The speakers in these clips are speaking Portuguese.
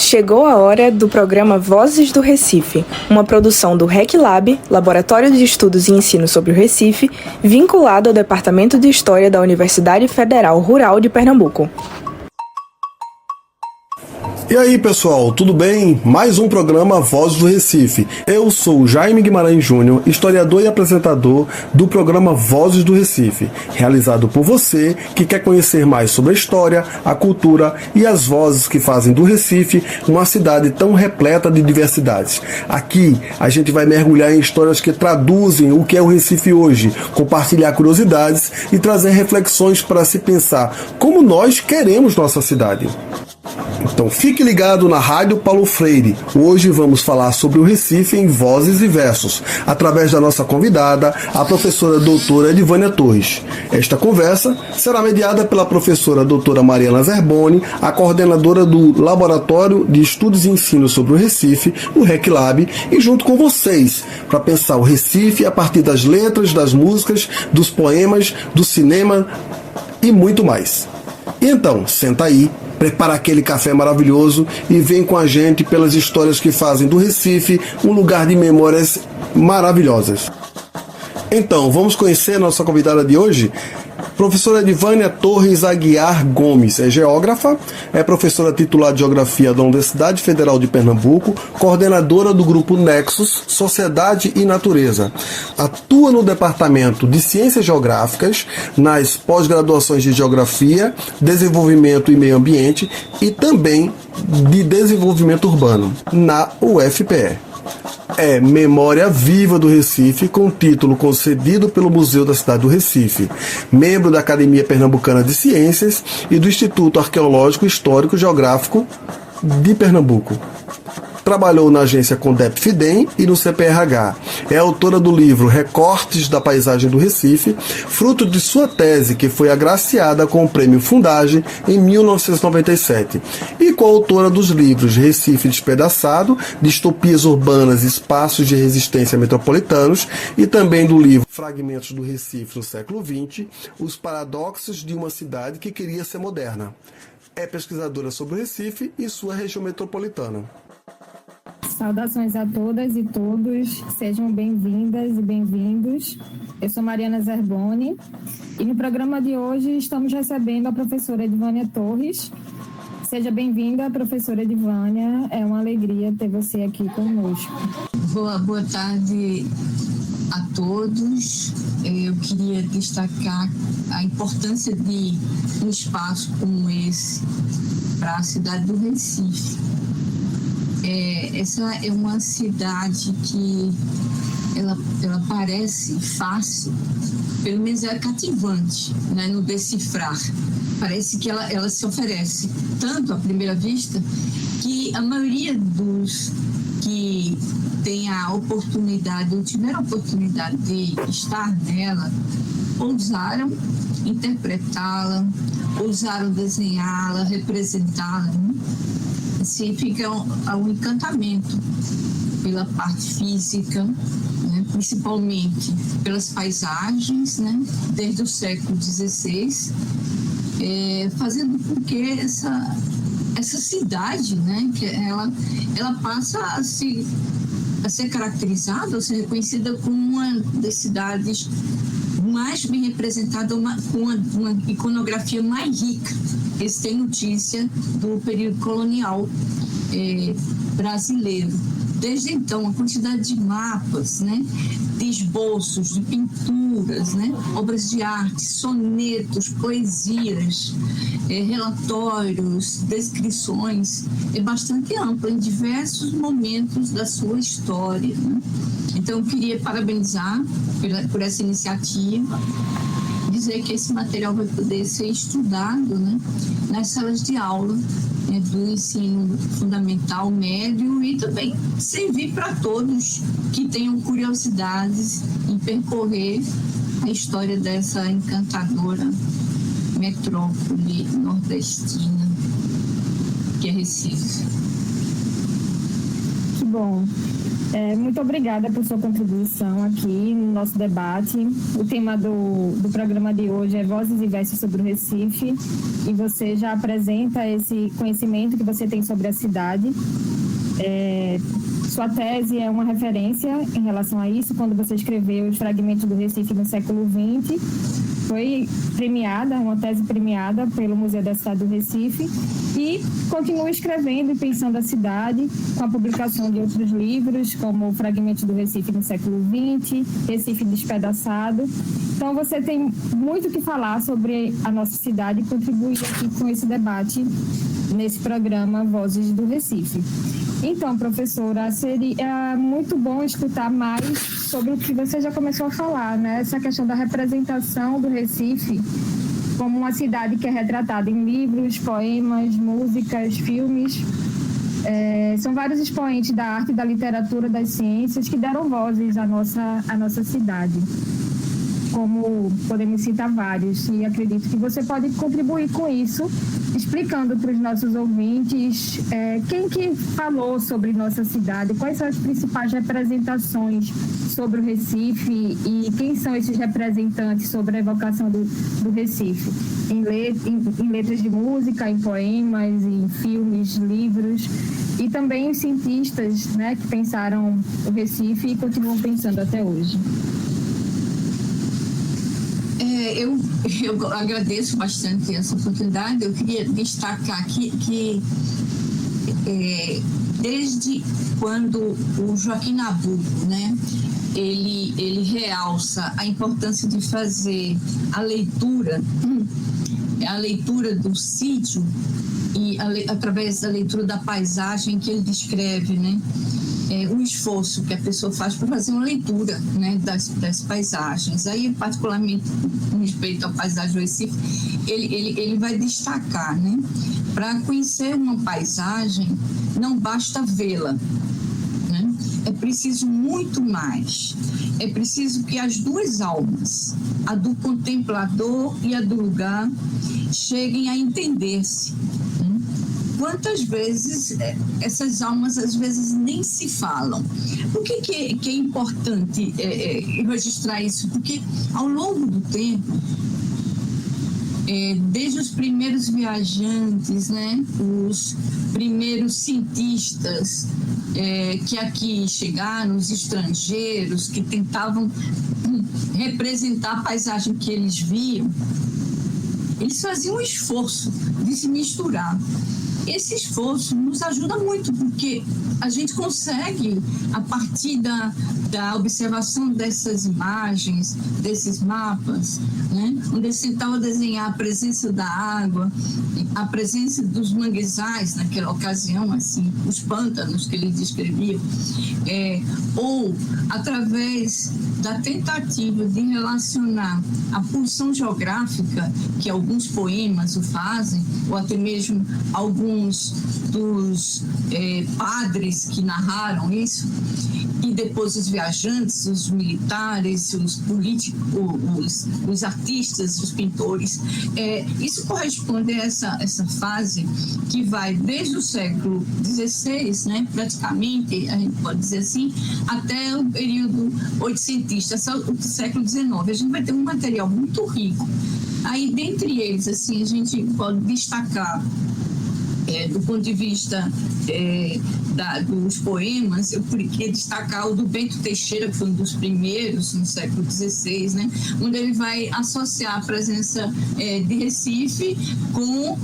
Chegou a hora do programa Vozes do Recife, uma produção do RecLab, Laboratório de Estudos e Ensino sobre o Recife, vinculado ao Departamento de História da Universidade Federal Rural de Pernambuco. E aí, pessoal, tudo bem? Mais um programa Vozes do Recife. Eu sou Jaime Guimarães Júnior, historiador e apresentador do programa Vozes do Recife, realizado por você que quer conhecer mais sobre a história, a cultura e as vozes que fazem do Recife uma cidade tão repleta de diversidades. Aqui, a gente vai mergulhar em histórias que traduzem o que é o Recife hoje, compartilhar curiosidades e trazer reflexões para se pensar como nós queremos nossa cidade. Então fique ligado na Rádio Paulo Freire. Hoje vamos falar sobre o Recife em vozes e versos, através da nossa convidada, a professora doutora Edvânia Torres. Esta conversa será mediada pela professora doutora Mariana Zerboni, a coordenadora do Laboratório de Estudos e Ensino sobre o Recife, o RecLab, e junto com vocês, para pensar o Recife a partir das letras, das músicas, dos poemas, do cinema e muito mais. Então, senta aí, prepara aquele café maravilhoso e vem com a gente pelas histórias que fazem do Recife um lugar de memórias maravilhosas. Então, vamos conhecer nossa convidada de hoje? Professora Edvânia Torres Aguiar Gomes é geógrafa, é professora titular de Geografia da Universidade Federal de Pernambuco, coordenadora do grupo Nexus, Sociedade e Natureza. Atua no Departamento de Ciências Geográficas, nas pós-graduações de Geografia, Desenvolvimento e Meio Ambiente e também de Desenvolvimento Urbano, na UFPE. É Memória Viva do Recife, com título concedido pelo Museu da Cidade do Recife, membro da Academia Pernambucana de Ciências e do Instituto Arqueológico Histórico Geográfico de Pernambuco. Trabalhou na agência Condep Fidem e no CPRH. É autora do livro Recortes da Paisagem do Recife, fruto de sua tese, que foi agraciada com o Prêmio Fundagem em 1997. E coautora dos livros Recife Despedaçado, Distopias Urbanas e Espaços de Resistência Metropolitanos, e também do livro Fragmentos do Recife no século XX, Os Paradoxos de uma Cidade que Queria Ser Moderna. É pesquisadora sobre o Recife e sua região metropolitana. Saudações a todas e todos, sejam bem-vindas e bem-vindos. Eu sou Mariana Zerboni e no programa de hoje estamos recebendo a professora Edvânia Torres. Seja bem-vinda, professora Edvânia, é uma alegria ter você aqui conosco. Boa tarde a todos. Eu queria destacar a importância de um espaço como esse para a cidade do Recife. Essa é uma cidade que ela parece fácil, pelo menos é cativante, né, no decifrar. Parece que ela se oferece tanto à primeira vista que a maioria dos que tem a oportunidade ou tiveram a oportunidade de estar nela ousaram interpretá-la, ousaram desenhá-la, representá-la, né? Assim, fica um encantamento pela parte física, né, principalmente pelas paisagens, né, desde o século XVI, fazendo com que essa cidade, né, que ela passa a ser caracterizada, a ser reconhecida como uma das cidades mais bem representada, com uma iconografia mais rica. Eles têm notícia do período colonial brasileiro. Desde então, a quantidade de mapas, né, de esboços, de pinturas, né, obras de arte, sonetos, poesias, relatórios, descrições, é bastante ampla em diversos momentos da sua história, né? Então, eu queria parabenizar por essa iniciativa, dizer que esse material vai poder ser estudado, né, nas salas de aula, né, do ensino fundamental, médio, e também servir para todos que tenham curiosidades em percorrer a história dessa encantadora metrópole nordestina que é Recife. Que bom. Muito obrigada por sua contribuição aqui no nosso debate. O tema do programa de hoje é Vozes e Versos sobre o Recife, e você já apresenta esse conhecimento que você tem sobre a cidade. Sua tese é uma referência em relação a isso, quando você escreveu Os Fragmentos do Recife no século XX. Foi premiada, uma tese premiada pelo Museu da Cidade do Recife, e continua escrevendo e pensando a cidade com a publicação de outros livros, como Fragmentos do Recife no século XX, Recife Despedaçado. Então você tem muito que falar sobre a nossa cidade e contribuir aqui com esse debate nesse programa Vozes do Recife. Então, professora, seria muito bom escutar mais sobre o que você já começou a falar, né? Essa questão da representação do Recife como uma cidade que é retratada em livros, poemas, músicas, filmes. São vários expoentes da arte, da literatura, das ciências que deram vozes à nossa cidade. Como podemos citar vários, e acredito que você pode contribuir com isso, explicando para os nossos ouvintes quem que falou sobre nossa cidade, quais são as principais representações sobre o Recife e quem são esses representantes sobre a evocação do Recife, em letras de música, em poemas, em filmes, livros, e também os cientistas, né, que pensaram o Recife e continuam pensando até hoje. Eu agradeço bastante essa oportunidade. Eu queria destacar aqui que desde quando o Joaquim Nabuco, né, ele realça a importância de fazer a leitura do sítio, e através da leitura da paisagem que ele descreve, né, o esforço que a pessoa faz para fazer uma leitura, né, das paisagens. Aí, particularmente com respeito à paisagem do Recife, ele vai destacar, né, para conhecer uma paisagem não basta vê-la, né? É preciso muito mais. É preciso que as duas almas, a do contemplador e a do lugar, cheguem a entender-se. Quantas vezes essas almas às vezes nem se falam? Por que é importante registrar isso? Porque ao longo do tempo, desde os primeiros viajantes, né, os primeiros cientistas que aqui chegaram, os estrangeiros que tentavam representar a paisagem que eles viam, eles faziam um esforço de se misturar. Esse esforço nos ajuda muito, porque a gente consegue, a partir da observação dessas imagens, desses mapas, né, onde eles tentavam desenhar a presença da água, a presença dos manguezais naquela ocasião, assim, os pântanos que eles descreviam, ou através da tentativa de relacionar a posição geográfica, que alguns poemas o fazem, ou até mesmo alguns dos padres que narraram isso, e depois os viajantes, os militares, os políticos, os artistas, os pintores. Isso corresponde a essa fase que vai desde o século XVI, né, praticamente, a gente pode dizer assim, até o período oitocentista, o século XIX. A gente vai ter um material muito rico. Aí, dentre eles, assim, a gente pode destacar, do ponto de vista dos poemas, eu queria destacar o do Bento Teixeira, que foi um dos primeiros no século XVI, né, onde ele vai associar a presença de Recife com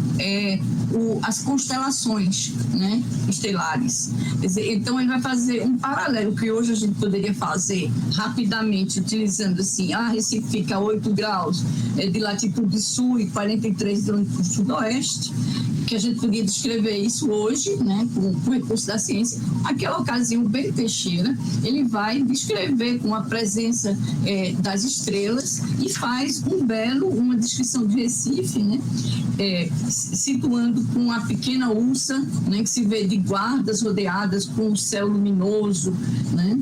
as constelações, né, estelares. Quer dizer, então ele vai fazer um paralelo que hoje a gente poderia fazer rapidamente, utilizando assim, Recife fica a 8 graus de latitude sul e 43 de longitude sudoeste, que a gente podia descrever isso hoje, né, com o recurso da ciência. Naquela ocasião, o Bento Teixeira, ele vai descrever com a presença das estrelas e faz uma descrição de Recife, né, situando com a pequena ursa, né, que se vê de guardas rodeadas com o céu luminoso, né,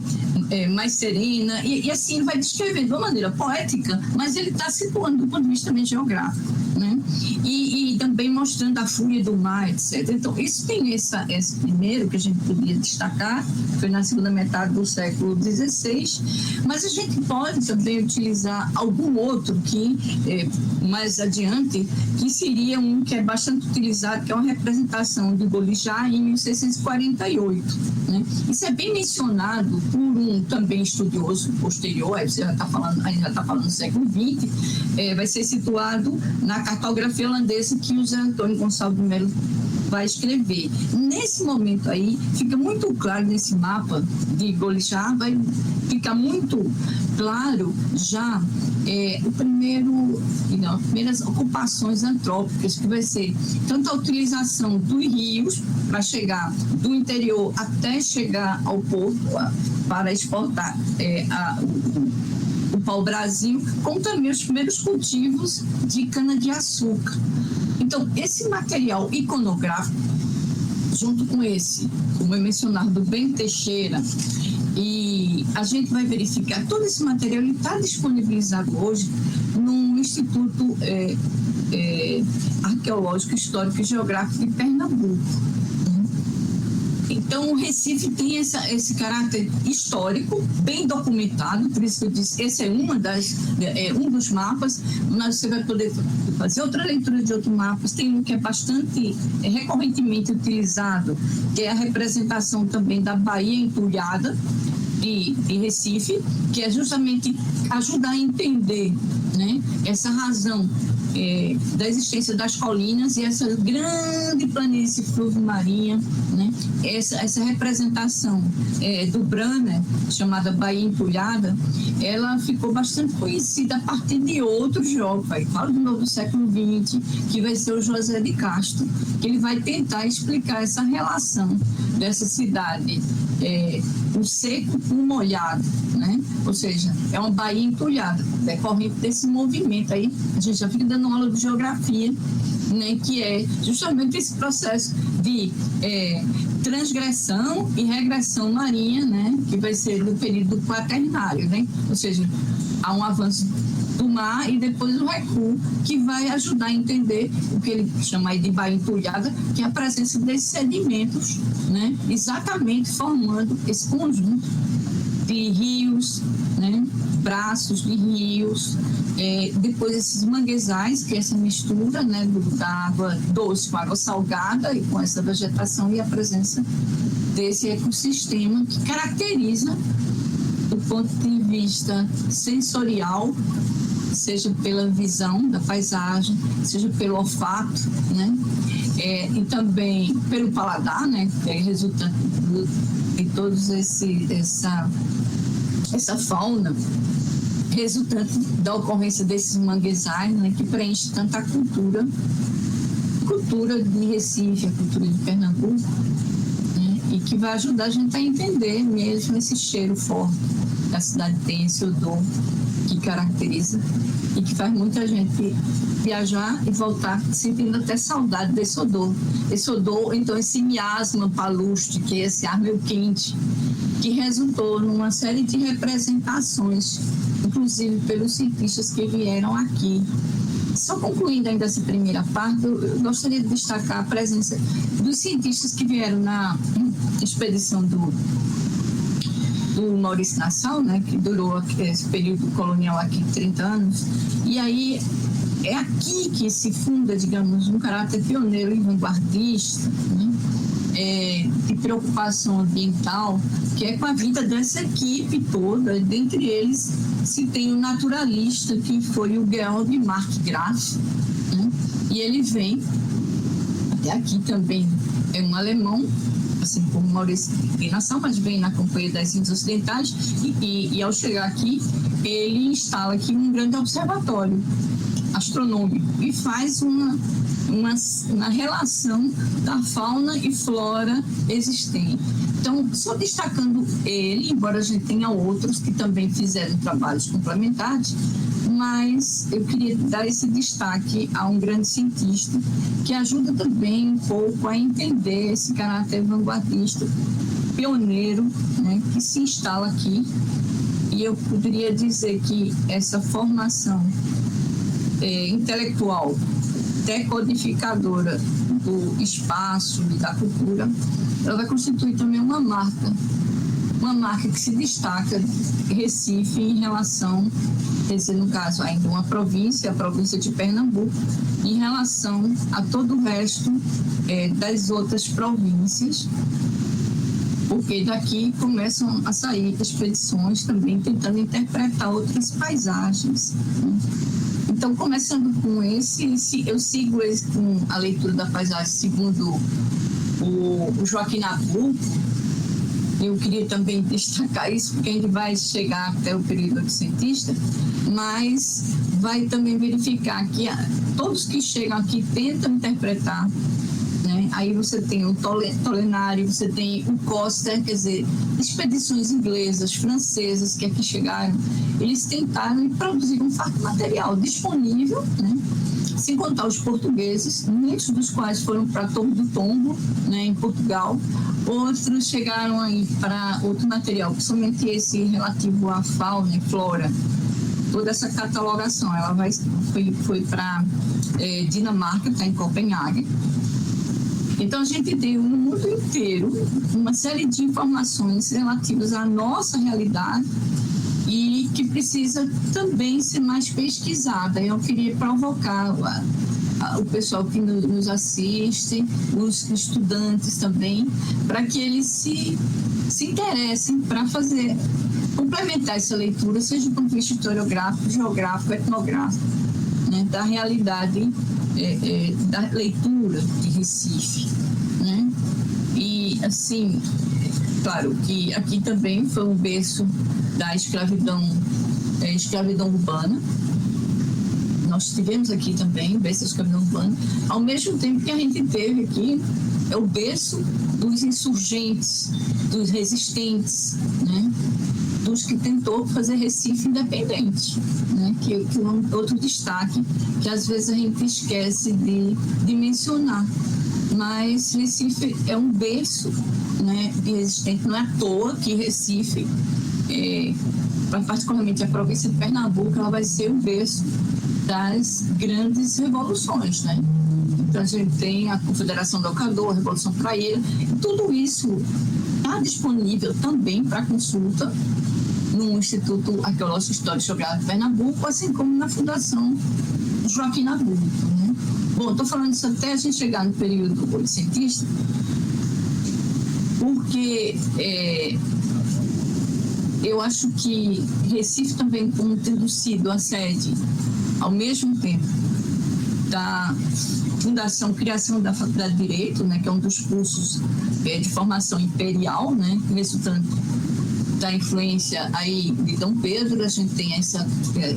mais serena, e assim ele vai descrever de uma maneira poética, mas ele está situando do ponto de vista também geográfico, né, e e também mostrando a fúria do mar, etc. Então, isso tem esse primeiro que a gente podia destacar, foi na segunda metade do século XVI, mas a gente pode também utilizar algum outro que, mais adiante, que seria um que é bastante utilizado, que é uma representação de Golijá em 1648. Né? Isso é bem mencionado por um também estudioso posterior, aí você já está falando do século XX, vai ser situado na cartografia holandesa que o Zé Antônio Gonçalves de Melo vai escrever. Nesse momento aí, fica muito claro nesse mapa de Golijá, vai ficar muito claro já as primeiras ocupações antrópicas, que vai ser tanto a utilização dos rios para chegar do interior até chegar ao porto para exportar o pau-brasil, como também os primeiros cultivos de cana-de-açúcar. Então, esse material iconográfico, junto com esse, como é mencionado, do Bento Teixeira, e a gente vai verificar, todo esse material está disponibilizado hoje no Instituto Arqueológico, Histórico e Geográfico de Pernambuco. Então, o Recife tem esse caráter histórico, bem documentado, por isso que eu disse, esse é um dos mapas, mas você vai poder fazer outra leitura de outros mapas. Tem um que é bastante recorrentemente utilizado, que é a representação também da Baía Entulhada de Recife, que é justamente ajudar a entender, né, essa razão da existência das colinas e essa grande planície fluvio-marinha, né? Essa representação do Branner, chamada Baía Entulhada, ela ficou bastante conhecida a partir de outros geógrafos, falo do novo século XX, que vai ser o José de Castro, que ele vai tentar explicar essa relação dessa cidade, o seco com o molhado, né? Ou seja, é uma baía entulhada, decorrente desse movimento aí, a gente já fica dando aula de geografia, né, que é justamente esse processo de transgressão e regressão marinha, né, que vai ser no período quaternário, né? Ou seja, há um avanço do mar e depois o recuo, que vai ajudar a entender o que ele chama aí de baía entulhada, que é a presença desses sedimentos, né, exatamente formando esse conjunto de rios, né, braços de rios, depois esses manguezais, que é essa mistura, né, da água doce com água salgada e com essa vegetação e a presença desse ecossistema que caracteriza, do ponto de vista sensorial, seja pela visão da paisagem, seja pelo olfato, né, e também pelo paladar, né, que é resultante de todos essa fauna resultante da ocorrência desses manguezais, né, que preenche tanta cultura de Recife, a cultura de Pernambuco, né, e que vai ajudar a gente a entender mesmo esse cheiro forte que a cidade tem, esse odor que caracteriza e que faz muita gente viajar e voltar sentindo até saudade desse odor. Esse odor, então, esse miasma palustre, que é esse ar meio quente, que resultou numa série de representações, inclusive pelos cientistas que vieram aqui. Só concluindo ainda essa primeira parte, eu gostaria de destacar a presença dos cientistas que vieram na expedição do Maurício Nassau, né, que durou esse período colonial aqui, 30 anos, e aí é aqui que se funda, digamos, um caráter pioneiro e vanguardista, né, de preocupação ambiental, que é com a vida dessa equipe toda. Dentre eles se tem o naturalista, que foi o Georg Markgraf, né, e ele vem até aqui também, é um alemão, assim como Maurício Nassau, mas vem na Companhia das Índias Ocidentais, e ao chegar aqui, ele instala aqui um grande observatório astronômico e faz uma relação da fauna e flora existente. Então, só destacando ele, embora a gente tenha outros que também fizeram trabalhos complementares, mas eu queria dar esse destaque a um grande cientista que ajuda também um pouco a entender esse caráter vanguardista, pioneiro, né, que se instala aqui. E eu poderia dizer que essa formação intelectual decodificadora do espaço e da cultura, ela vai constituir também uma marca que se destaca Recife em relação, quer dizer, no caso ainda uma província, a província de Pernambuco, em relação a todo o resto das outras províncias, porque daqui começam a sair expedições também tentando interpretar outras paisagens, né? Então, começando com eu sigo com a leitura da paisagem segundo o Joaquim Nabuco. Eu queria também destacar isso, porque a gente vai chegar até o período oitocentista, mas vai também verificar que todos que chegam aqui tentam interpretar, né? Aí você tem o Tolenário, você tem o Costa, quer dizer, expedições inglesas, francesas que aqui chegaram, eles tentaram e produziram um farto material disponível, né? Sem contar os portugueses, muitos dos quais foram para Torre do Tombo, né, em Portugal, outros chegaram aí para outro material, principalmente esse relativo à fauna e flora. Toda essa catalogação, ela foi para Dinamarca, está em Copenhague. Então, a gente deu no mundo inteiro uma série de informações relativas à nossa realidade e que precisa também ser mais pesquisada. Eu queria provocar o pessoal que nos assiste, os estudantes também, para que eles se interessem para complementar essa leitura, seja do ponto de vista historiográfico, geográfico, etnográfico, né, da realidade da leitura de Recife, né? E, assim, claro que aqui também foi um berço da escravidão urbana. Nós tivemos aqui também o berço da escravidão urbana, ao mesmo tempo que a gente teve aqui o berço dos insurgentes, dos resistentes, né? Dos que tentou fazer Recife independente, né? Que é outro destaque que às vezes a gente esquece de mencionar. Mas Recife é um berço, né, de resistente, não é à toa que Recife, particularmente a província de Pernambuco, ela vai ser o berço das grandes revoluções, né? Então a gente tem a Confederação do Ocador, a Revolução Praieira, tudo isso está disponível também para consulta no Instituto Arqueológico Histórico e Geográfico de Pernambuco, assim como na Fundação Joaquim Nabuco, né? Bom, estou falando isso até a gente chegar no período oitocentista, porque eu acho que Recife também, como tendo sido a sede, ao mesmo tempo, da criação da Faculdade de Direito, né, que é um dos cursos de formação imperial, né, resultante da influência aí de Dom Pedro, a gente tem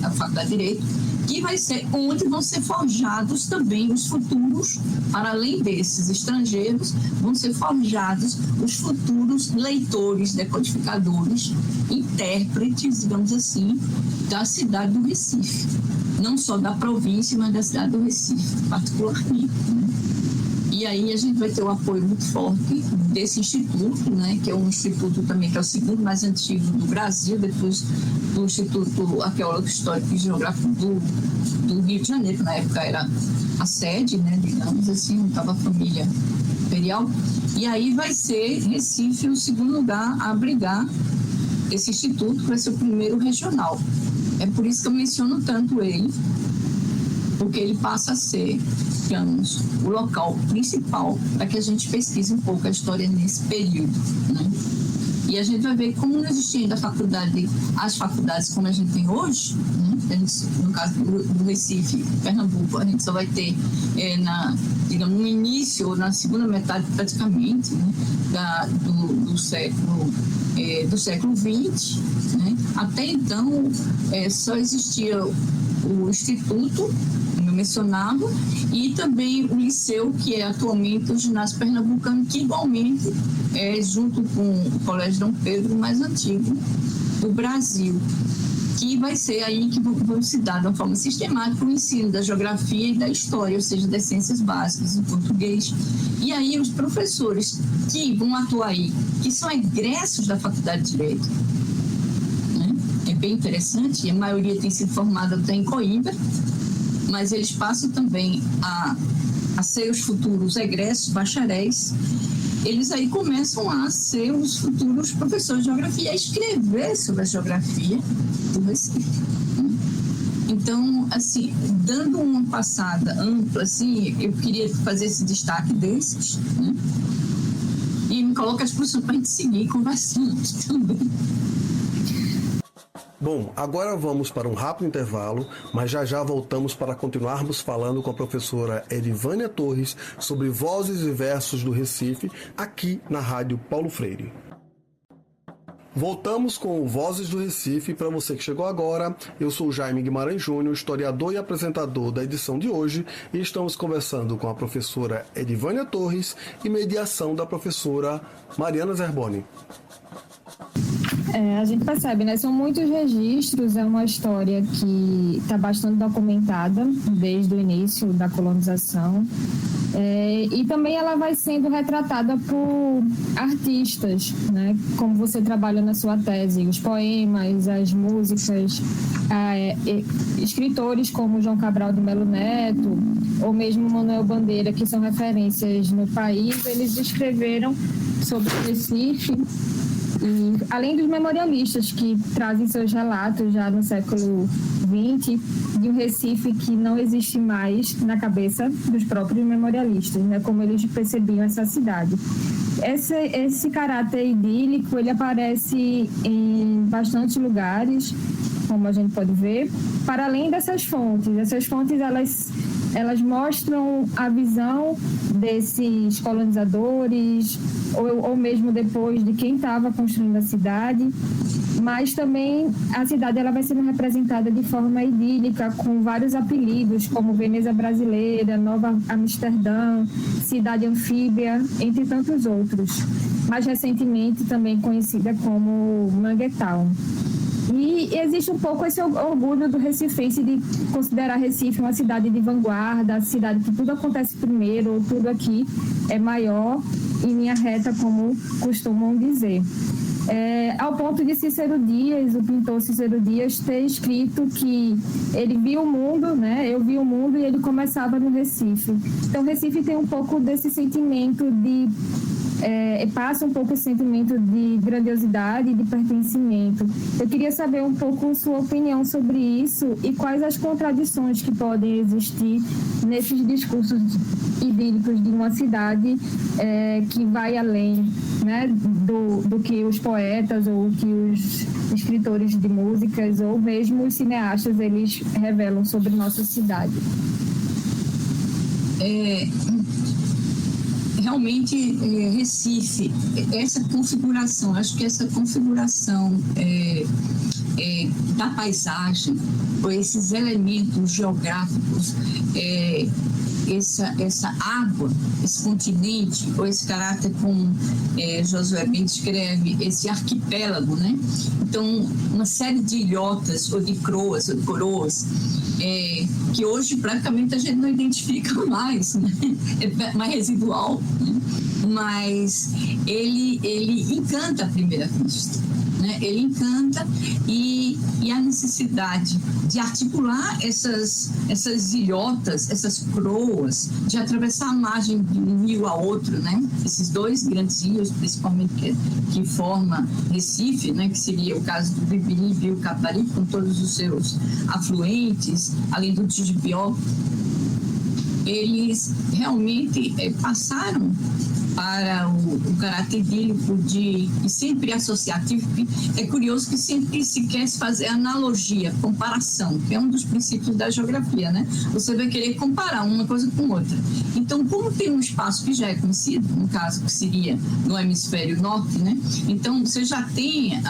a Faculdade de Direito, que vai ser onde vão ser forjados também os futuros, para além desses estrangeiros, vão ser forjados os futuros leitores, decodificadores, intérpretes, digamos assim, da cidade do Recife. Não só da província, mas da cidade do Recife, particularmente, né? E aí a gente vai ter o apoio muito forte desse instituto, né, que é um instituto também que é o segundo mais antigo do Brasil, depois do Instituto Arqueológico Histórico e Geográfico do Rio de Janeiro, que na época era a sede, né, digamos assim, onde estava a família imperial. E aí vai ser Recife o segundo lugar a abrigar esse instituto, que vai ser o primeiro regional. É por isso que eu menciono tanto ele, porque ele passa a ser, digamos, o local principal para que a gente pesquise um pouco a história nesse período, né? E a gente vai ver como não existia ainda as faculdades como a gente tem hoje, né? A gente, no caso do Recife, Pernambuco, a gente só vai ter digamos, no início ou na segunda metade praticamente, né, do século XX, né? Até então só existia o Instituto, como eu mencionava, e também o Liceu, que é atualmente o Ginásio Pernambucano, que igualmente junto com o Colégio Dom Pedro, o mais antigo do Brasil, que vai ser aí que vão se dar de uma forma sistemática o ensino da geografia e da história, ou seja, das ciências básicas em português. E aí os professores que vão atuar aí, que são egressos da Faculdade de Direito, né? É bem interessante, e a maioria tem sido formada até em Coimbra, mas eles passam também a ser os futuros egressos, bacharéis. Eles aí começam a ser os futuros professores de geografia, a escrever sobre a geografia do Recife. Então, assim, dando uma passada ampla, assim, eu queria fazer esse destaque desses, né? E me coloca à disposição para a gente seguir conversando também. Bom, agora vamos para um rápido intervalo, mas já voltamos para continuarmos falando com a professora Edivânia Torres sobre vozes e versos do Recife, aqui na Rádio Paulo Freire. Voltamos com Vozes do Recife. Para você que chegou agora, eu sou Jaime Guimarães Júnior, historiador e apresentador da edição de hoje, e estamos conversando com a professora Edivânia Torres e mediação da professora Mariana Zerboni. A gente percebe, né? São muitos registros, é uma história que está bastante documentada desde o início da colonização. E também ela vai sendo retratada por artistas, né? Como você trabalha na sua tese, os poemas, as músicas, escritores como João Cabral de Melo Neto, ou mesmo Manuel Bandeira, que são referências no país, eles escreveram sobre o Recife. E, além dos memorialistas que trazem seus relatos já no século XX de um Recife que não existe mais na cabeça dos próprios memorialistas, né, como eles percebiam essa cidade. Esse caráter idílico, ele aparece em bastantes lugares, como a gente pode ver, para além dessas fontes. Essas fontes, elas mostram a visão desses colonizadores, ou mesmo depois de quem estava construindo a cidade, mas também a cidade ela vai sendo representada de forma idílica, com vários apelidos, como Veneza Brasileira, Nova Amsterdã, Cidade Anfíbia, entre tantos outros. Mais recentemente também conhecida como Manguetown. E existe um pouco esse orgulho do recifense de considerar Recife uma cidade de vanguarda, a cidade que tudo acontece primeiro, tudo aqui é maior e linha reta, como costumam dizer. Ao ponto de Cícero Dias, o pintor Cícero Dias, ter escrito que ele viu o mundo, né? Eu vi o mundo, e ele começava no Recife. Então, Recife tem um pouco desse sentimento de... passa um pouco esse sentimento de grandiosidade, de pertencimento. Eu queria saber um pouco sua opinião sobre isso e quais as contradições que podem existir nesses discursos idílicos de uma cidade que vai além, né, do que os poetas ou que os escritores de músicas ou mesmo os cineastas eles revelam sobre nossa cidade. Realmente, Recife, essa configuração, acho que essa configuração da paisagem, ou esses elementos geográficos, essa água, esse continente, ou esse caráter como Josué bem descreve, esse arquipélago, né? Então, uma série de ilhotas, ou de croas, ou de coroas, que hoje praticamente a gente não identifica mais, né? É mais residual, né? Mas ele encanta à primeira vista, né? Ele encanta, e a necessidade de articular essas ilhotas, essas croas, de atravessar a margem de um rio a outro, né? Esses dois grandes rios, principalmente que formam Recife, né? Que seria o caso do Bibiribe e o Caparibe, com todos os seus afluentes, além do Tijipió. Eles realmente passaram para o caráter idílico e sempre associativo. É curioso que sempre se quer fazer analogia, comparação, que é um dos princípios da geografia, né? Você vai querer comparar uma coisa com outra. Então, como tem um espaço que já é conhecido, no caso que seria no hemisfério norte, né? Então, você já tem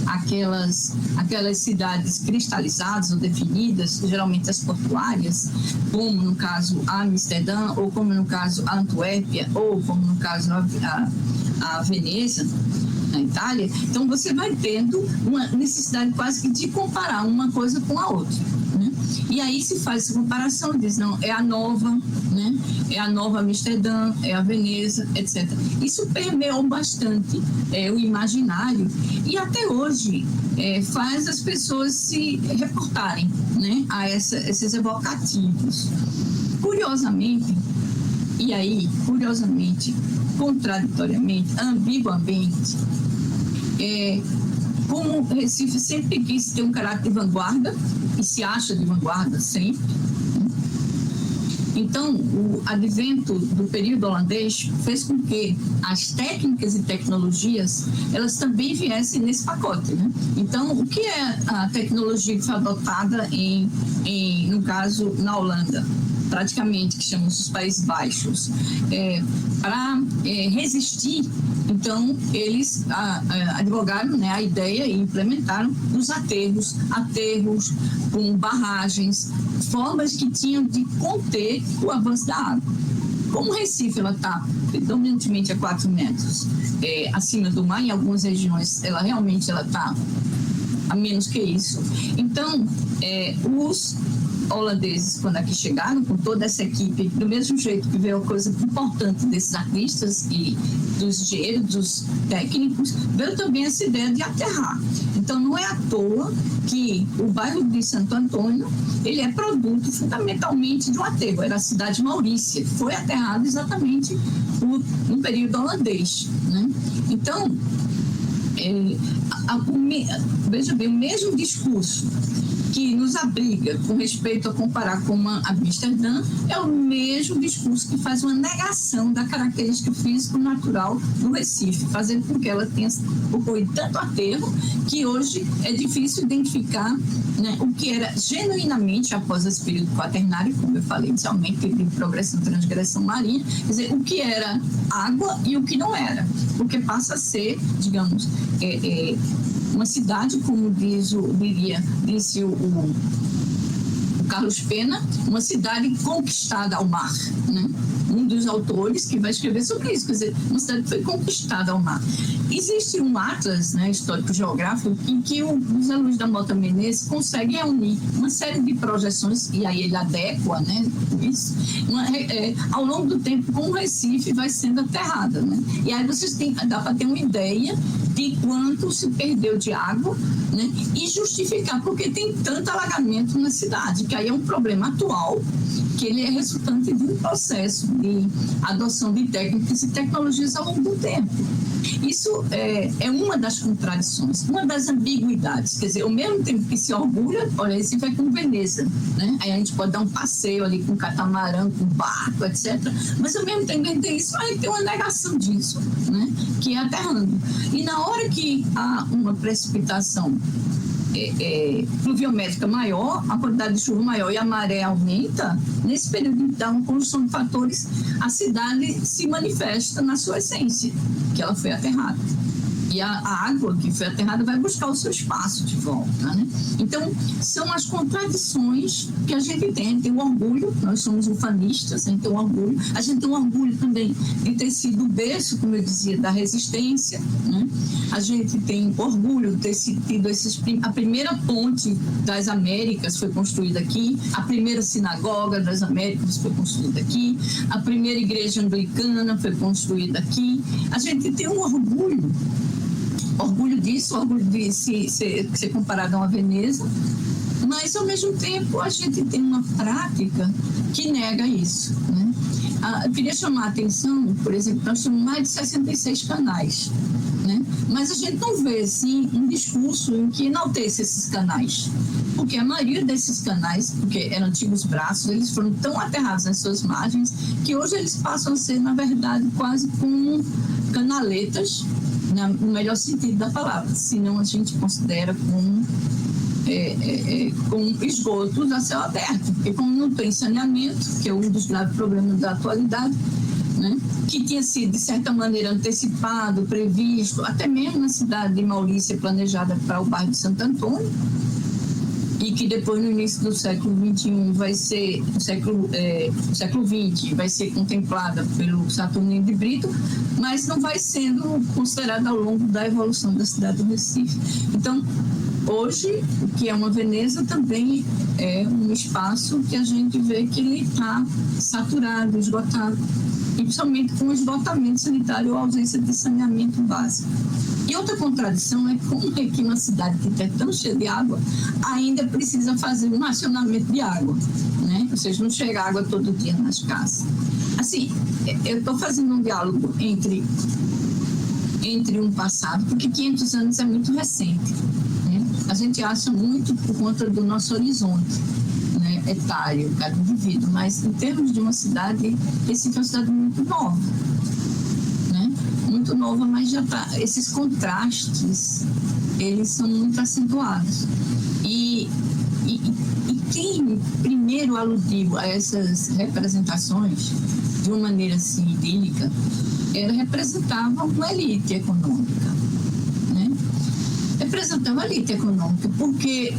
aquelas cidades cristalizadas ou definidas, geralmente as portuárias, como no caso Amsterdã, ou como no caso a Antuérpia, ou como no caso a Veneza, na Itália. Então você vai tendo uma necessidade quase que de comparar uma coisa com a outra, né? E aí se faz essa comparação, diz, não, é a nova, né? é a Nova Amsterdã, é a Veneza, etc. Isso permeou bastante o imaginário e até hoje faz as pessoas se reportarem, né, a esses evocativos. Curiosamente, contraditoriamente, ambiguamente, como o Recife sempre quis ter um caráter de vanguarda, e se acha de vanguarda sempre, então o advento do período holandês fez com que as técnicas e tecnologias, elas também viessem nesse pacote, né? Então, o que é a tecnologia que foi adotada no caso, na Holanda? Praticamente, que chamamos os Países Baixos, para resistir. Então, eles advogaram, né, a ideia e implementaram os aterros com barragens, formas que tinham de conter o avanço da água. Como o Recife está predominantemente a 4 metros acima do mar, em algumas regiões ela realmente está a menos que isso. Então, os holandeses, quando aqui chegaram, com toda essa equipe, do mesmo jeito que veio a coisa importante desses artistas e dos engenheiros, dos técnicos, veio também essa ideia de aterrar. Então, não é à toa que o bairro de Santo Antônio, ele é produto fundamentalmente de um aterro. Era a cidade de Maurícia, que foi aterrado exatamente no período holandês, né? Então, veja bem, o mesmo discurso que nos abriga com respeito a comparar com Amsterdã é o mesmo discurso que faz uma negação da característica físico-natural do Recife, fazendo com que ela tenha ocorrido tanto aterro que hoje é difícil identificar, né, o que era genuinamente, após esse período quaternário, como eu falei inicialmente, de progressão e transgressão marinha, quer dizer, o que era água e o que não era, porque passa a ser, digamos, uma cidade, como disse o Carlos Pena, uma cidade conquistada ao mar, né? Um dos autores que vai escrever sobre isso, quer dizer, uma cidade que foi conquistada ao mar. Existe um atlas, né, histórico-geográfico em que o José Luiz da Mota Menezes consegue reunir uma série de projeções, e aí ele adequa, né, isso, ao longo do tempo, como o Recife vai sendo aterrada, né? E aí dá para ter uma ideia de quanto se perdeu de água, né, e justificar porque tem tanto alagamento na cidade, que aí é um problema atual, que ele é resultante de um processo de adoção de técnicas e tecnologias ao longo do tempo. Isso é uma das contradições, uma das ambiguidades, quer dizer, ao mesmo tempo que se orgulha, olha, esse vai com Veneza, né? Aí a gente pode dar um passeio ali com catamarã, com barco, etc., mas ao mesmo tempo que a gente tem isso, aí tem uma negação disso, né? Que é aterrando. E na hora que há uma precipitação pluviométrica maior, a quantidade de chuva maior e a maré aumenta, nesse período da uma conjunção de fatores, a cidade se manifesta na sua essência, que ela foi aterrada. E a água que foi aterrada vai buscar o seu espaço de volta, né? Então, são as contradições que a gente tem um orgulho, nós somos ufanistas, a gente tem um orgulho, a gente tem um orgulho também de ter sido o berço, como eu dizia, da resistência, né? A gente tem orgulho de ter tido a primeira ponte das Américas foi construída aqui, a primeira sinagoga das Américas foi construída aqui, a primeira igreja anglicana foi construída aqui. A gente tem um orgulho disso, orgulho de ser comparado a uma Veneza, mas ao mesmo tempo a gente tem uma prática que nega isso, né? Eu queria chamar a atenção, por exemplo, nós temos mais de 66 canais, né? Mas a gente não vê assim um discurso em que enaltece esses canais, porque a maioria desses canais, porque eram antigos braços, eles foram tão aterrados nas suas margens que hoje eles passam a ser, na verdade, quase como canaletas, no melhor sentido da palavra, senão a gente considera como esgotos a céu aberto, porque como não tem saneamento, que é um dos graves problemas da atualidade, né, que tinha sido, de certa maneira, antecipado, previsto, até mesmo na cidade de Maurícia, planejada para o bairro de Santo Antônio, e que depois, no início do século XXI, vai ser, século XX, vai ser contemplada pelo Saturnino de Brito, mas não vai sendo considerada ao longo da evolução da cidade do Recife. Então, Hoje, o que é uma Veneza também é um espaço que a gente vê que ele está saturado, esgotado, e principalmente com o esgotamento sanitário ou ausência de saneamento básico. E outra contradição é como é que uma cidade que é tão cheia de água ainda precisa fazer um racionamento de água, né? Ou seja, não chega água todo dia nas casas. Assim, eu estou fazendo um diálogo entre um passado, porque 500 anos é muito recente, né? A gente acha muito por conta do nosso horizonte, né, etário, cada indivíduo, mas em termos de uma cidade, Recife é uma cidade muito nova, né? Muito nova, mas já está. Esses contrastes, eles são muito acentuados. E quem primeiro aludiu a essas representações de uma maneira assim idílica, representava uma elite econômica, né? Representava a elite econômica, porque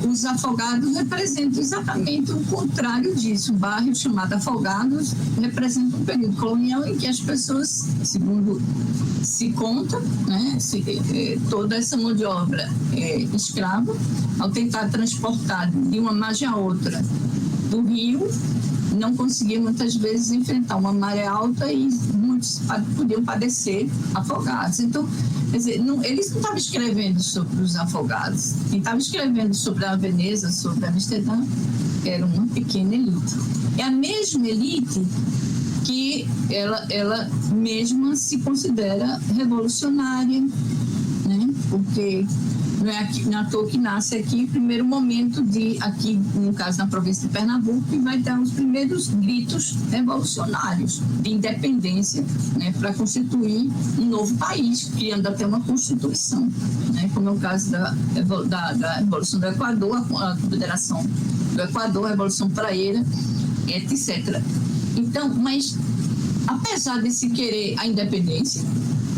os Afogados representam exatamente o contrário disso. Um bairro chamado Afogados representa um período colonial em que as pessoas, segundo se conta, né, toda essa mão de obra escrava, ao tentar transportar de uma margem a outra do rio, não conseguia muitas vezes enfrentar uma maré alta e muitos podiam padecer afogados. Então, quer dizer, eles não estavam escrevendo sobre os afogados, quem estava escrevendo sobre a Veneza, sobre Amsterdã, era uma pequena elite. É a mesma elite que ela mesma se considera revolucionária, né? Porque não é à toa que nasce aqui o primeiro momento aqui no caso na província de Pernambuco, que vai ter os primeiros gritos revolucionários de independência, né, para constituir um novo país, criando até uma constituição, né, como é o caso da Revolução do Equador, a Confederação do Equador, a Revolução Praeira, etc. Então, mas apesar de se querer a independência,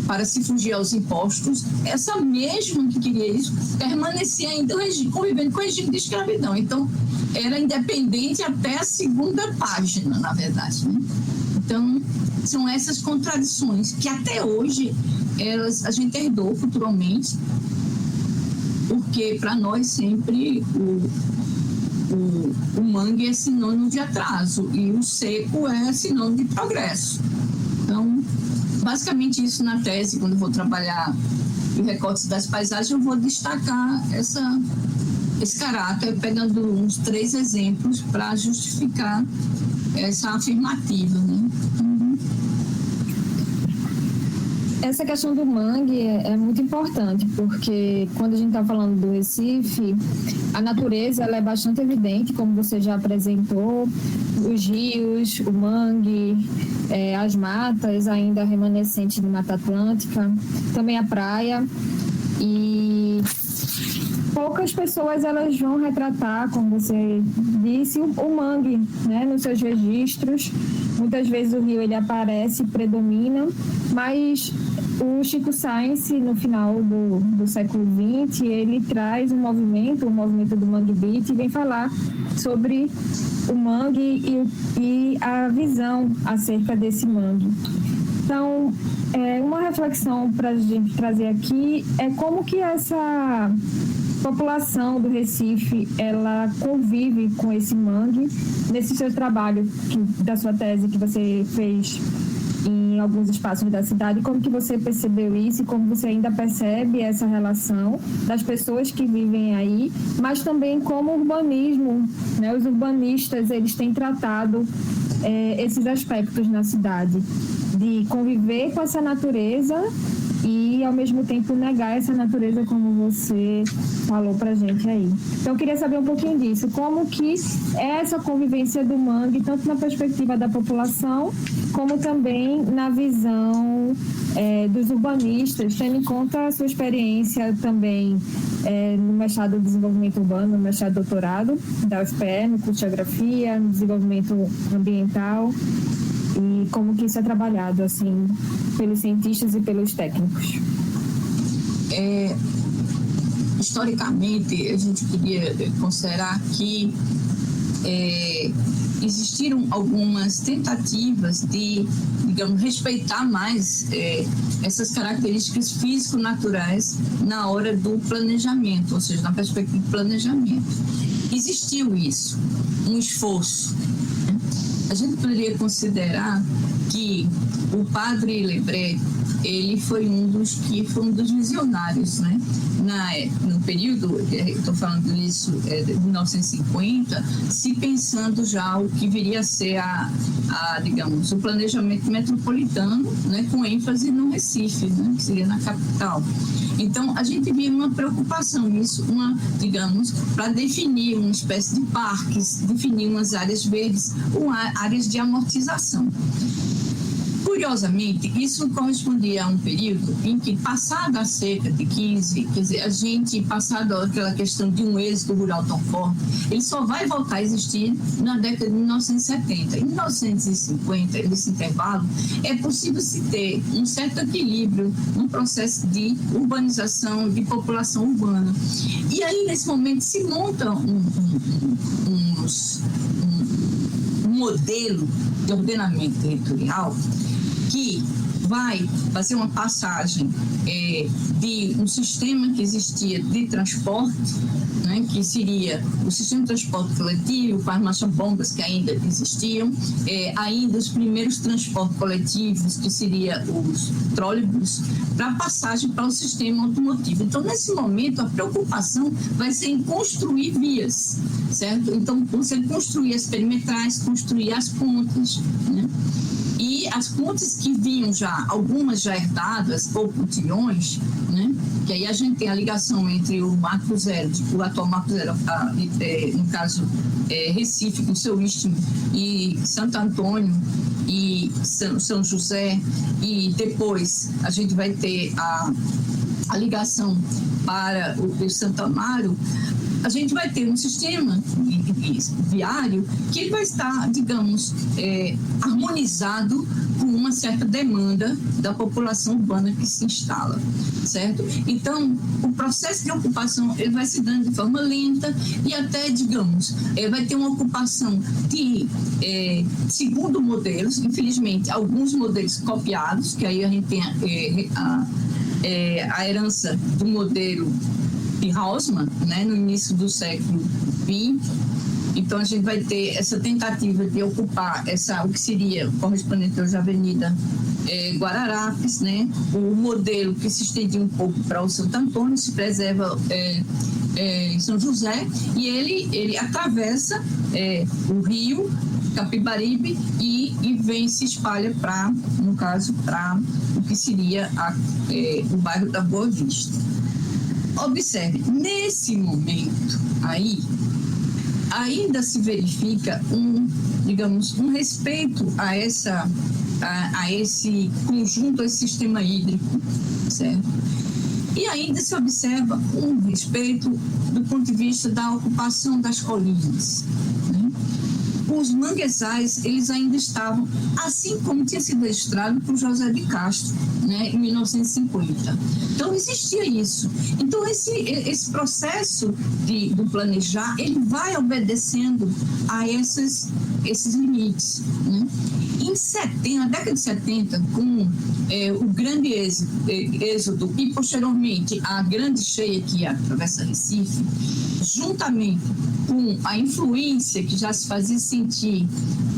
para se fugir aos impostos, essa mesma que queria isso permanecia ainda convivendo com o regime de escravidão. Então, era independente até a segunda página, na verdade, né? Então, são essas contradições que até hoje a gente herdou culturalmente, porque para nós sempre o mangue é sinônimo de atraso e o seco é sinônimo de progresso. Então, basicamente isso na tese, quando eu vou trabalhar em recortes das paisagens, eu vou destacar esse caráter, pegando uns 3 exemplos para justificar essa afirmativa, né? Essa questão do mangue é muito importante, porque quando a gente está falando do Recife, a natureza ela é bastante evidente, como você já apresentou, os rios, o mangue, as matas ainda remanescentes de Mata Atlântica, também a praia, e poucas pessoas elas vão retratar, como você disse, o mangue, né, nos seus registros. Muitas vezes o rio ele aparece, predomina, mas o Chico Sainz, no final do século XX, ele traz o movimento do Mangue Beat, e vem falar sobre o mangue e a visão acerca desse mangue. Então, uma reflexão para a gente trazer aqui é como que essa população do Recife, ela convive com esse mangue nesse seu trabalho, da sua tese que você fez em alguns espaços da cidade. Como que você percebeu isso e como você ainda percebe essa relação das pessoas que vivem aí, mas também como o urbanismo, né, os urbanistas, eles têm tratado esses aspectos na cidade, de conviver com essa natureza e, ao mesmo tempo, negar essa natureza, como você falou pra gente aí. Então, eu queria saber um pouquinho disso. Como que é essa convivência do mangue, tanto na perspectiva da população, como também na visão dos urbanistas, tendo em conta a sua experiência também no mestrado de desenvolvimento urbano, no mestrado de doutorado da UFPE, no curso de geografia, no desenvolvimento ambiental, e como que isso é trabalhado, assim, pelos cientistas e pelos técnicos. Historicamente, a gente podia considerar que existiram algumas tentativas de, digamos, respeitar mais essas características físico-naturais na hora do planejamento, ou seja, na perspectiva do planejamento. Existiu isso, um esforço. A gente poderia considerar que o padre Lebret, ele foi um dos visionários, né? No período, estou falando disso, de 1950, se pensando já o que viria a ser digamos, o planejamento metropolitano, né, com ênfase no Recife, né, que seria na capital. Então, a gente via uma preocupação nisso, digamos, para definir uma espécie de parques, definir umas áreas verdes ou áreas de amortização. Curiosamente, isso correspondia a um período em que, passada a cerca de 15, quer dizer, a gente, passado aquela questão de um êxito rural tão forte, ele só vai voltar a existir na década de 1970. Em 1950, nesse intervalo, é possível se ter um certo equilíbrio no processo de urbanização, de população urbana. E aí, nesse momento, se monta um modelo de ordenamento territorial que vai fazer uma passagem de um sistema que existia de transporte, né, que seria o sistema de transporte coletivo, com as marcha-bombas que ainda existiam, ainda os primeiros transportes coletivos, que seria os trólebus, para passagem para o sistema automotivo. Então, nesse momento, a preocupação vai ser em construir vias, certo? Então, você construir as perimetrais, construir as pontes, né? E as pontes que vinham já, algumas já herdadas, ou pontilhões, né? Que aí a gente tem a ligação entre o Marco Zero, o atual Marco Zero, no caso Recife, com seu Istmo, e Santo Antônio, e São José, e depois a gente vai ter a ligação para o Santo Amaro. A gente vai ter um sistema viário que ele vai estar, digamos, harmonizado com uma certa demanda da população urbana que se instala, certo? Então, o processo de ocupação ele vai se dando de forma lenta e até, digamos, vai ter uma ocupação segundo modelos, infelizmente, alguns modelos copiados, que aí a gente tem a herança do modelo de Haussmann, né, no início do século XX. Então, a gente vai ter essa tentativa de ocupar o que seria correspondente hoje à Avenida Guararapes, né, o modelo que se estendia um pouco para o Santo Antônio, se preserva São José, e ele atravessa o rio Capibaribe e vem se espalha para, no caso, para o que seria o bairro da Boa Vista. Observe, nesse momento aí, ainda se verifica um respeito a esse conjunto, a esse sistema hídrico, certo? E ainda se observa um respeito do ponto de vista da ocupação das colinas, né? Os manguezais, eles ainda estavam, assim como tinha sido registrado por José de Castro, né, em 1950. Então, existia isso. Então, esse processo do planejar, ele vai obedecendo a esses limites, né? Na década de 70, com o grande êxodo e, posteriormente, a grande cheia que atravessa Recife, juntamente com a influência que já se fazia sentir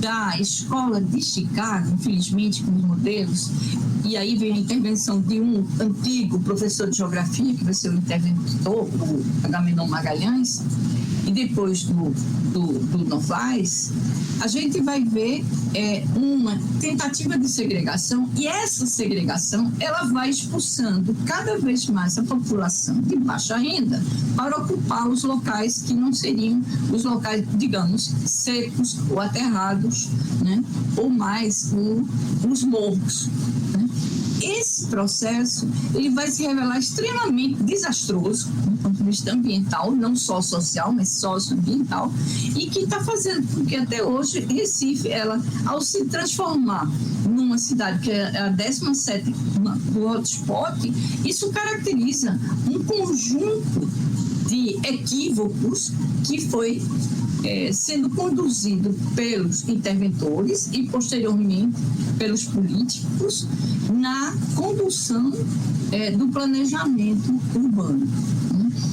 da escola de Chicago, infelizmente, com os modelos, e aí vem a intervenção de um antigo professor de geografia, que vai ser o interventor, o Agamenon Magalhães, e depois do Novaes, a gente vai ver uma tentativa de segregação, e essa segregação ela vai expulsando cada vez mais a população de baixa renda para ocupar os locais que não seriam os locais, digamos, secos ou aterrados, né? Ou mais os morros, né? Esse processo ele vai se revelar extremamente desastroso do ponto de vista ambiental, não só social, mas socioambiental, e que está fazendo com que até hoje Recife, ela, ao se transformar numa cidade que é a 17ª do hotspot, isso caracteriza um conjunto de equívocos que foi sendo conduzido pelos interventores e, posteriormente, pelos políticos na condução do planejamento urbano.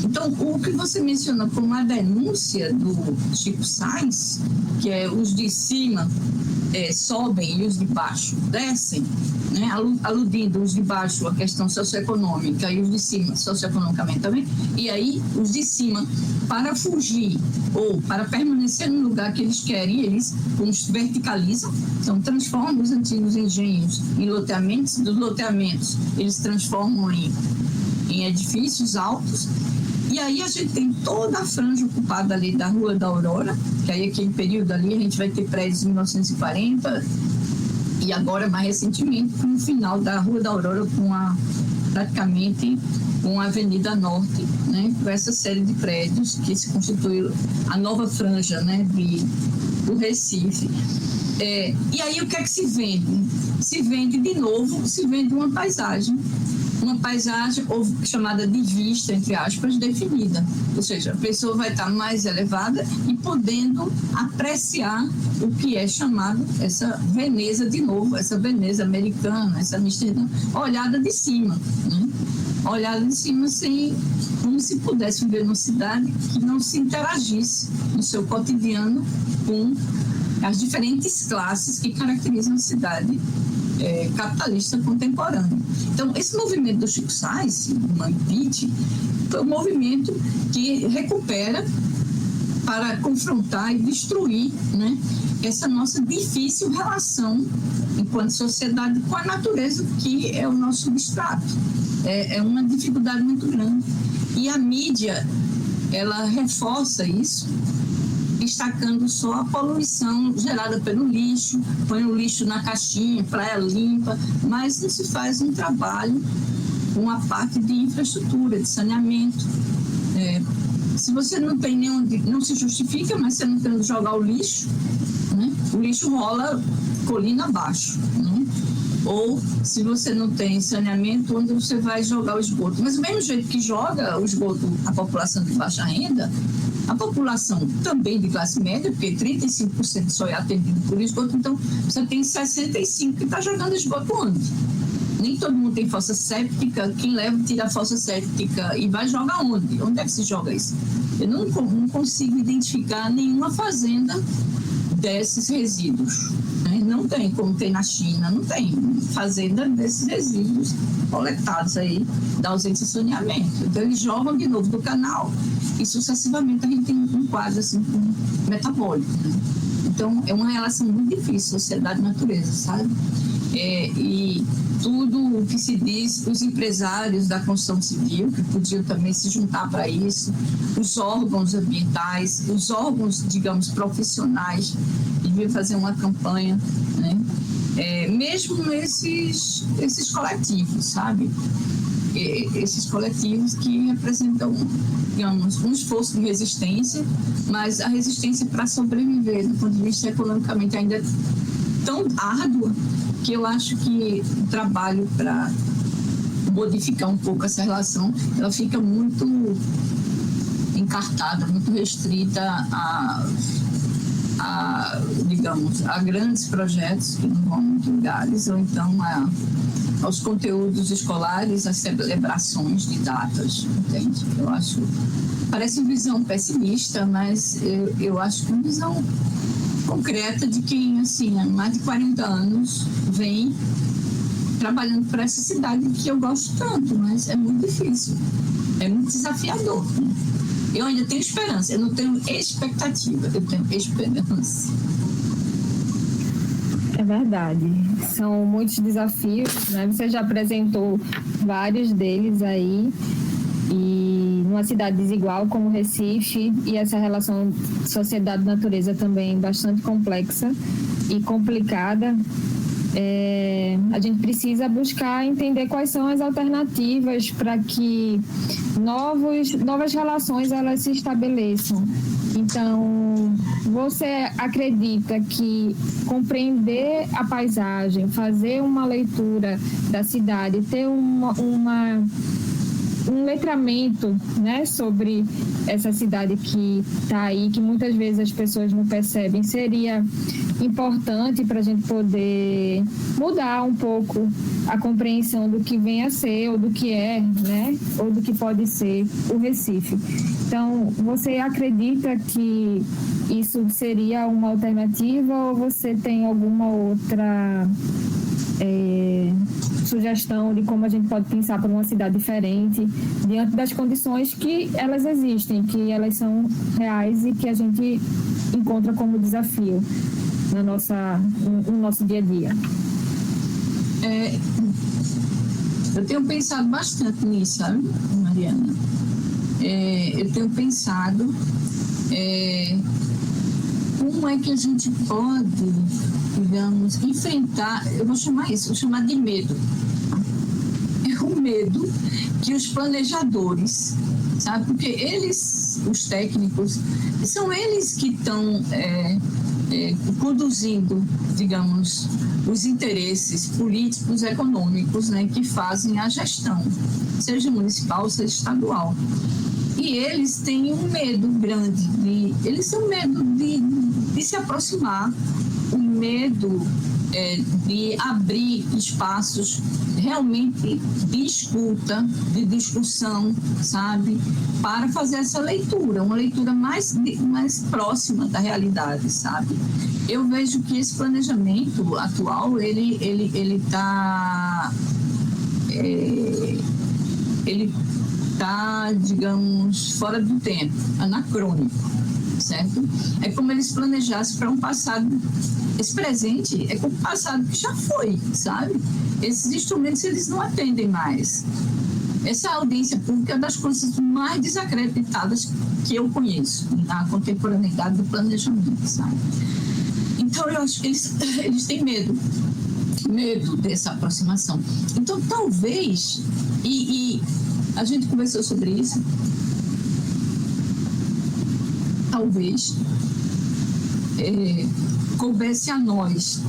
Então, o que você menciona como a denúncia do Chico Sainz, que é os de cima sobem e os de baixo descem, né, aludindo os de baixo à questão socioeconômica e os de cima socioeconomicamente também, e aí os de cima, para fugir ou para permanecer no lugar que eles querem, eles verticalizam, então transformam os antigos engenhos em loteamentos, dos loteamentos eles transformam em edifícios altos. E aí a gente tem toda a franja ocupada ali da Rua da Aurora, que aí aquele período ali a gente vai ter prédios de 1940 e agora mais recentemente no final da Rua da Aurora praticamente com a Avenida Norte, né, com essa série de prédios que se constitui a nova franja, né, do Recife. E aí o que é que se vende? Se vende de novo, se vende uma paisagem chamada de vista, entre aspas, definida. Ou seja, a pessoa vai estar mais elevada e podendo apreciar o que é chamado essa Veneza de novo, essa Veneza americana, essa Amsterdã, olhada de cima, né? Olhada de cima assim, como se pudesse viver numa cidade que não se interagisse no seu cotidiano com as diferentes classes que caracterizam a cidade capitalista contemporânea. Então, esse movimento do Chico Sainz, o Mangue foi um movimento que recupera para confrontar e destruir, né, essa nossa difícil relação enquanto sociedade com a natureza, que é o nosso substrato. É uma dificuldade muito grande. E a mídia, ela reforça isso, destacando só a poluição gerada pelo lixo, põe o lixo na caixinha, praia limpa, mas não se faz um trabalho com a parte de infraestrutura, de saneamento. Se você não tem nenhum, não se justifica, mas você não tem onde jogar o lixo, né? O lixo rola colina abaixo, né? Ou se você não tem saneamento, onde você vai jogar o esgoto. Mas do mesmo jeito que joga o esgoto a população de baixa renda, a população também de classe média, porque 35% só é atendido por esgoto, então você tem 65% que está jogando esgoto onde? Nem todo mundo tem fossa séptica, quem leva tira a fossa séptica e vai jogar onde? Onde é que se joga isso? Eu não consigo identificar nenhuma fazenda desses resíduos, né? Não tem, como tem na China, não tem fazenda desses resíduos coletados aí da ausência de saneamento. Então eles jogam de novo do canal e sucessivamente a gente tem um quadro assim metabólico, né? Então é uma relação muito difícil, sociedade e natureza, sabe? E tudo o que se diz, os empresários da construção civil, que podiam também se juntar para isso, os órgãos ambientais, os órgãos, digamos, profissionais, deviam fazer uma campanha, né? Mesmo esses coletivos, sabe? Esses coletivos que representam, digamos, um esforço de resistência, mas a resistência para sobreviver, do ponto de vista economicamente, ainda é tão árdua, que eu acho que o trabalho para modificar um pouco essa relação, ela fica muito encartada, muito restrita digamos, a grandes projetos que não vão a muitos lugares, ou então aos conteúdos escolares, às celebrações de datas, entende? Eu acho, parece uma visão pessimista, mas eu acho que é uma visão concreta de quem, assim, há mais de 40 anos vem trabalhando para essa cidade que eu gosto tanto, mas é muito difícil, é muito desafiador, né? Eu ainda tenho esperança, eu não tenho expectativa, eu tenho esperança. É verdade, são muitos desafios, né? Você já apresentou vários deles aí, e numa cidade desigual como Recife, e essa relação sociedade-natureza também bastante complexa e complicada. A gente precisa buscar entender quais são as alternativas para que novas relações elas se estabeleçam. Então, você acredita que compreender a paisagem, fazer uma leitura da cidade, ter um letramento, né, sobre essa cidade que está aí, que muitas vezes as pessoas não percebem, seria importante para a gente poder mudar um pouco a compreensão do que vem a ser, ou do que é, né, ou do que pode ser o Recife. Então, você acredita que isso seria uma alternativa, ou você tem alguma outra sugestão de como a gente pode pensar para uma cidade diferente, diante das condições que elas existem, que elas são reais e que a gente encontra como desafio no nosso dia a dia? Eu tenho pensado bastante nisso, sabe, Mariana? Eu tenho pensado como é que a gente pode, digamos, enfrentar, eu vou chamar de medo. É o medo que os planejadores, sabe? Porque eles, os técnicos, são eles que estão conduzindo, digamos, os interesses políticos, econômicos, né, que fazem a gestão, seja municipal, seja estadual. E eles têm um medo grande, eles têm um medo de se aproximar, o medo de abrir espaços realmente de escuta, de discussão, sabe, para fazer essa leitura, uma leitura mais próxima da realidade, sabe. Eu vejo que esse planejamento atual, ele está, digamos, fora do tempo, anacrônico, certo? É como eles planejassem para um passado. Esse presente é como um passado que já foi, sabe? Esses instrumentos, eles não atendem mais. Essa audiência pública é das coisas mais desacreditadas que eu conheço na contemporaneidade do planejamento, sabe? Então, eu acho que eles têm medo dessa aproximação. Então, talvez, e a gente conversou sobre isso, talvez coubesse a nós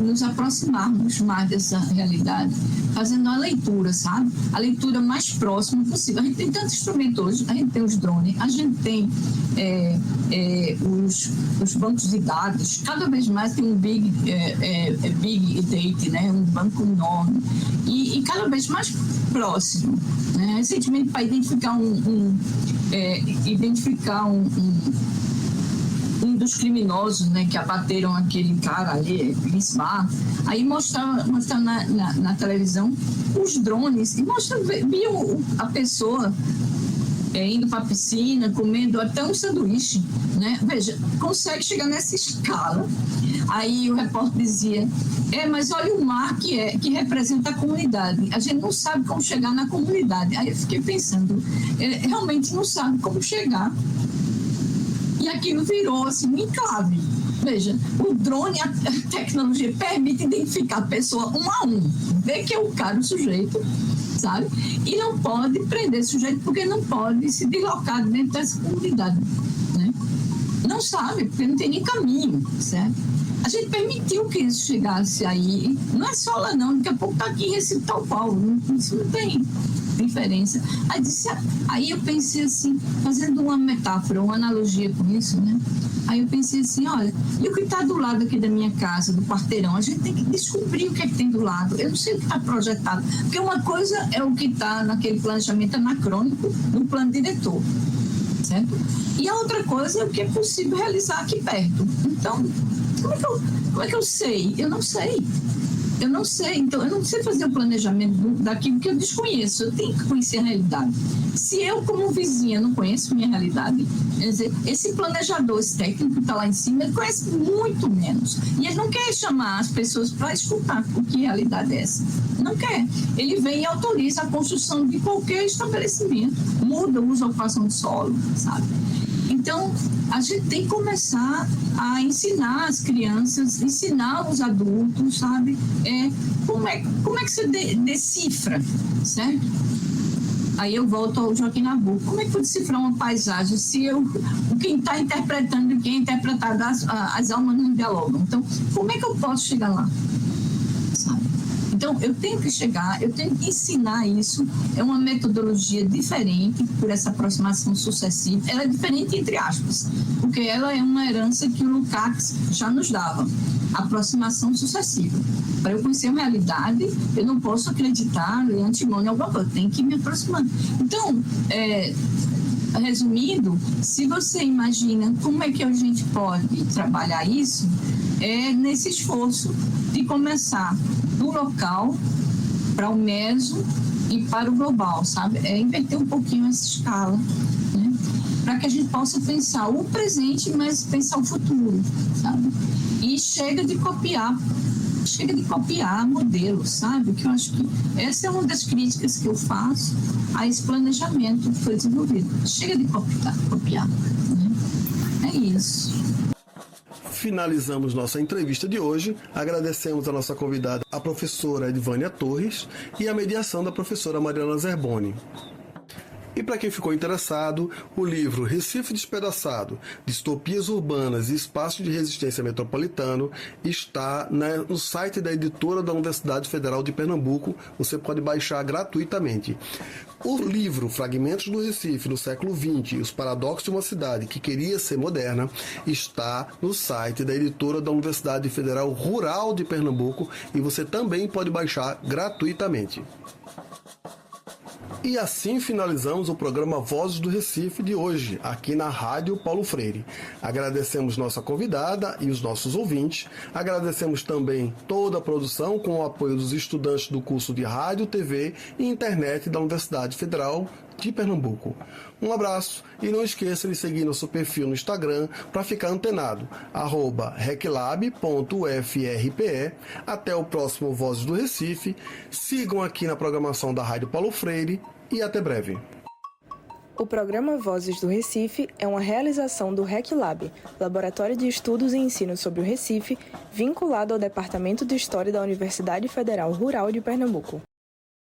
nos aproximarmos mais dessa realidade, fazendo a leitura, sabe? A leitura mais próxima possível. A gente tem tantos instrumentos hoje, a gente tem os drones, a gente tem os bancos de dados, cada vez mais tem um big data, né? Um banco enorme, e cada vez mais próximo, né? Recentemente, para identificar um dos criminosos, né, que abateram aquele cara ali, Bismarck, aí mostrava na televisão os drones e viam a pessoa indo para a piscina, comendo até um sanduíche, né? Veja, consegue chegar nessa escala. Aí o repórter dizia, mas olha o mar que representa a comunidade. A gente não sabe como chegar na comunidade. Aí eu fiquei pensando, realmente não sabe como chegar. E aquilo virou assim um enclave. Veja, o drone, a tecnologia permite identificar a pessoa um a um, ver que é o cara, o sujeito, sabe? E não pode prender esse sujeito porque não pode se deslocar dentro dessa comunidade, né? Não sabe, porque não tem nem caminho, certo? A gente permitiu que isso chegasse aí, não é só lá não, daqui a pouco está aqui em Recife tal qual, isso não tem diferença. Aí eu pensei assim, fazendo uma metáfora, uma analogia com isso, né? Aí eu pensei assim, olha, e o que está do lado aqui da minha casa, do quarteirão, a gente tem que descobrir o que é que tem do lado. Eu não sei o que está projetado, porque uma coisa é o que está naquele planejamento anacrônico, no plano diretor, certo? E a outra coisa é o que é possível realizar aqui perto. Então, como é que eu sei? Eu não sei. Então eu não sei fazer o planejamento daquilo que eu desconheço, eu tenho que conhecer a realidade. Se eu, como vizinha, não conheço minha realidade, quer dizer, esse planejador, esse técnico que está lá em cima, ele conhece muito menos. E ele não quer chamar as pessoas para escutar o que realidade é essa. Não quer. Ele vem e autoriza a construção de qualquer estabelecimento, muda o uso da ocupação do solo, sabe? Então, a gente tem que começar a ensinar as crianças, ensinar os adultos, sabe? Como é que você decifra, certo? Aí eu volto ao Joaquim Nabuco. Como é que eu vou decifrar uma paisagem se quem está interpretando e quem é interpretado, as almas não dialogam? Então, como é que eu posso chegar lá, sabe? Então, eu tenho que chegar, eu tenho que ensinar isso. É uma metodologia diferente por essa aproximação sucessiva. Ela é diferente, entre aspas, porque ela é uma herança que o Lukács já nos dava. Aproximação sucessiva. Para eu conhecer a realidade, eu não posso acreditar em antemão em alguma coisa, eu tenho que me aproximar. Então, resumindo, se você imagina como é que a gente pode trabalhar isso, é nesse esforço de começar do local para o meso e para o global, sabe? É inverter um pouquinho essa escala, né? Para que a gente possa pensar o presente, mas pensar o futuro, sabe? E chega de copiar modelos, sabe? Que eu acho que essa é uma das críticas que eu faço a esse planejamento que foi desenvolvido. Chega de copiar, né? É isso. Finalizamos nossa entrevista de hoje. Agradecemos a nossa convidada, a professora Edvânia Torres, e a mediação da professora Mariana Zerboni. E para quem ficou interessado, o livro Recife Despedaçado, Distopias Urbanas e Espaço de Resistência Metropolitano está no site da editora da Universidade Federal de Pernambuco. Você pode baixar gratuitamente. O livro Fragmentos do Recife no século XX e os Paradoxos de uma Cidade que Queria Ser Moderna está no site da editora da Universidade Federal Rural de Pernambuco e você também pode baixar gratuitamente. E assim finalizamos o programa Vozes do Recife de hoje, aqui na Rádio Paulo Freire. Agradecemos nossa convidada e os nossos ouvintes. Agradecemos também toda a produção com o apoio dos estudantes do curso de Rádio, TV e Internet da Universidade Federal de Pernambuco. Um abraço e não esqueça de seguir nosso perfil no Instagram para ficar antenado, @reclab.ufrpe. Até o próximo Vozes do Recife. Sigam aqui na programação da Rádio Paulo Freire e até breve. O programa Vozes do Recife é uma realização do RecLab, Laboratório de Estudos e Ensino sobre o Recife, vinculado ao Departamento de História da Universidade Federal Rural de Pernambuco.